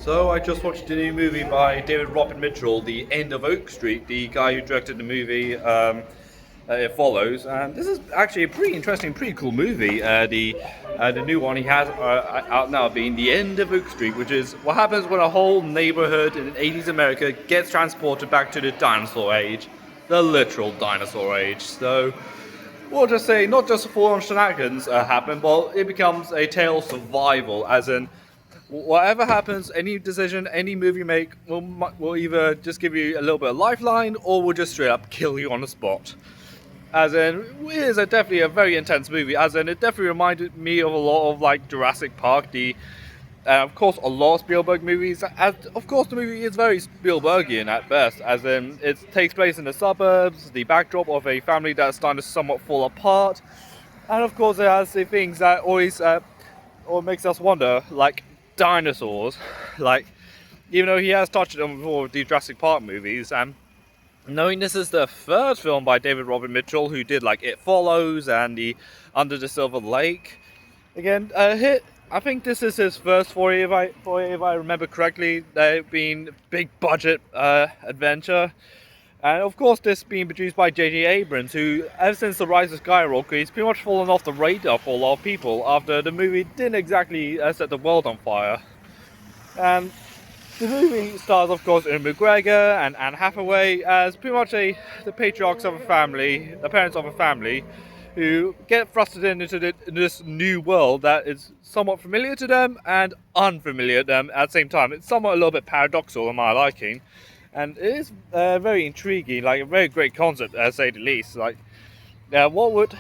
So I just watched a new movie by David Robert Mitchell, The End of Oak Street, the guy who directed the movie It Follows, and this is actually a pretty interesting, pretty cool movie. The new one he has out now being The End of Oak Street, which is what happens when a whole neighborhood in 80s America gets transported back to the dinosaur age, the literal dinosaur age. So we'll just say not just full-on shenanigans happen, but it becomes a tale of survival, as in whatever happens, any decision, any move you make will either just give you a little bit of lifeline or will just straight up kill you on the spot. As in, it is definitely a very intense movie. As in, it definitely reminded me of a lot of like Jurassic Park, of course, a lot of Spielberg movies. As of course, the movie is very Spielbergian at best. As in, it takes place in the suburbs, the backdrop of a family that's starting to somewhat fall apart, and of course, it has the things that always or makes us wonder, like dinosaurs. Like, even though he has touched on before with the Jurassic Park movies, and knowing this is the third film by David Robert Mitchell, who did like It Follows and the Under the Silver Lake. Again, I think this is his first foray, if I remember correctly. Being big budget adventure. And of course, this being produced by J.J. Abrams, who, ever since The Rise of Skywalker, he's pretty much fallen off the radar for a lot of people after the movie didn't exactly set the world on fire. And the movie stars, of course, Ewan McGregor and Anne Hathaway as pretty much the patriarchs of a family, the parents of a family, who get thrusted into this new world that is somewhat familiar to them and unfamiliar to them at the same time. It's somewhat a little bit paradoxical in my liking. And it is very intriguing, like a very great concept, to say the least. Like, what would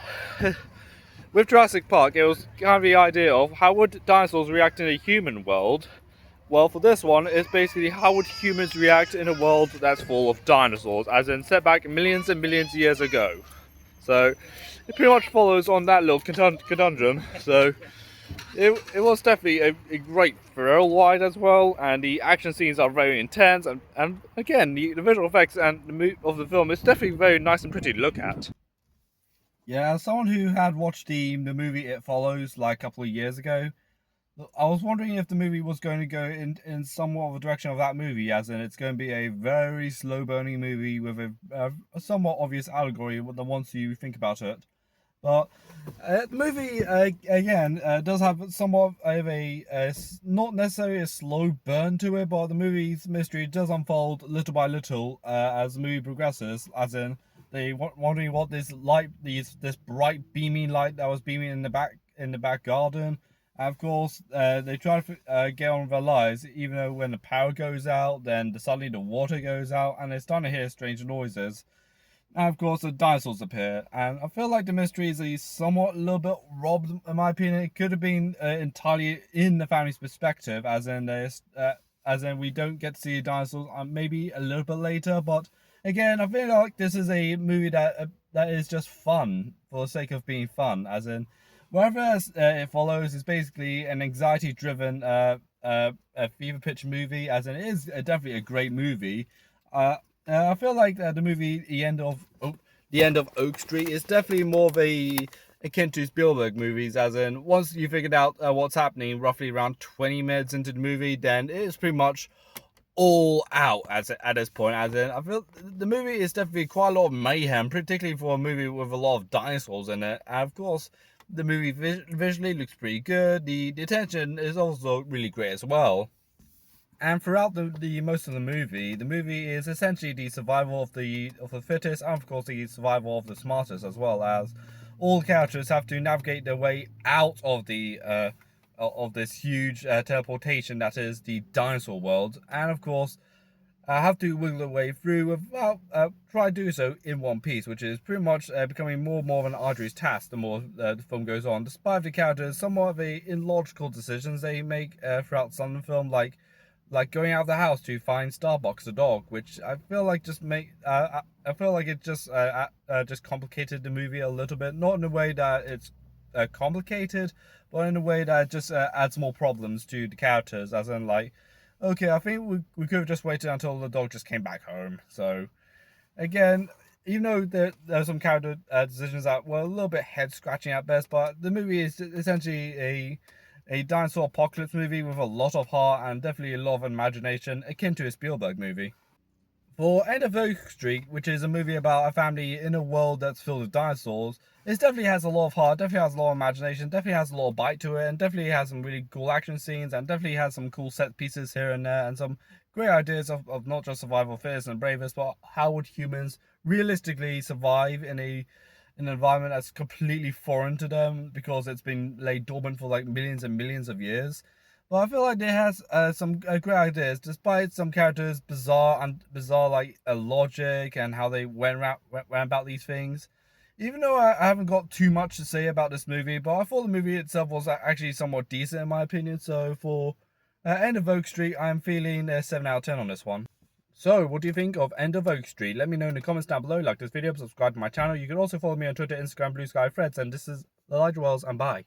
with Jurassic Park, it was kind of the idea of how would dinosaurs react in a human world. Well, for this one, it's basically how would humans react in a world that's full of dinosaurs, as in set back millions and millions of years ago. So it pretty much follows on that little conundrum. So it was definitely a great thrill ride as well, and the action scenes are very intense, and again, the visual effects and of the film is definitely very nice and pretty to look at. Yeah, as someone who had watched the movie It Follows like a couple of years ago, I was wondering if the movie was going to go in somewhat of a direction of that movie, as in it's going to be a very slow burning movie with a somewhat obvious allegory once you think about it. But the movie again does have somewhat of not necessarily a slow burn to it, but the movie's mystery does unfold little by little as the movie progresses. As in, they wondering what this light, this bright beaming light that was beaming in the back garden. And of course, they try to get on with their lives, even though when the power goes out, then suddenly the water goes out, and they're starting to hear strange noises. And of course, the dinosaurs appear, and I feel like the mystery is somewhat a little bit robbed, in my opinion. It could have been entirely in the family's perspective, as in we don't get to see dinosaurs maybe a little bit later. But again, I feel like this is a movie that is just fun for the sake of being fun. As in, wherever It Follows is basically an anxiety-driven a fever pitch movie, as in it is definitely a great movie. I feel like the movie The End of Oak Street is definitely more of a akin to Spielberg movies, as in once you figured out what's happening roughly around 20 minutes into the movie, then it is pretty much all out at this point. As in, I feel the movie is definitely quite a lot of mayhem, particularly for a movie with a lot of dinosaurs in it. And of course, the movie visually looks pretty good. The tension is also really great as well. And throughout the most of the movie is essentially the survival of the fittest, and of course the survival of the smartest, as well as all characters have to navigate their way out of the of this huge teleportation that is the dinosaur world, and of course have to wiggle their way through without try to do so in one piece, which is pretty much becoming more and more of an arduous task the more the film goes on, despite the characters somewhat of illogical decisions they make throughout some of the film, like going out of the house to find Starbucks the dog, which I feel like I feel like it just complicated the movie a little bit, not in a way that it's complicated, but in a way that just adds more problems to the characters, as in like, okay, I think we could have just waited until the dog just came back home. So again, even though there are some character decisions that were a little bit head scratching at best, but the movie is essentially a dinosaur apocalypse movie with a lot of heart and definitely a lot of imagination, akin to a Spielberg movie. For End of Oak Street, which is a movie about a family in a world that's filled with dinosaurs, it definitely has a lot of heart, definitely has a lot of imagination, definitely has a lot of bite to it, and definitely has some really cool action scenes, and definitely has some cool set pieces here and there, and some great ideas of not just survival fittest and bravest, but how would humans realistically survive in an environment that's completely foreign to them because it's been laid dormant for like millions and millions of years. But I feel like it has some great ideas, despite some characters' bizarre like logic and how they went about these things. Even though I haven't got too much to say about this movie, but I thought the movie itself was actually somewhat decent in my opinion. So for End of Oak Street, I'm feeling a 7 out of 10 on this one. So, what do you think of End of Oak Street? Let me know in the comments down below. Like this video, subscribe to my channel. You can also follow me on Twitter, Instagram, Blue Sky, Threads, and this is Elijah Wells, and bye.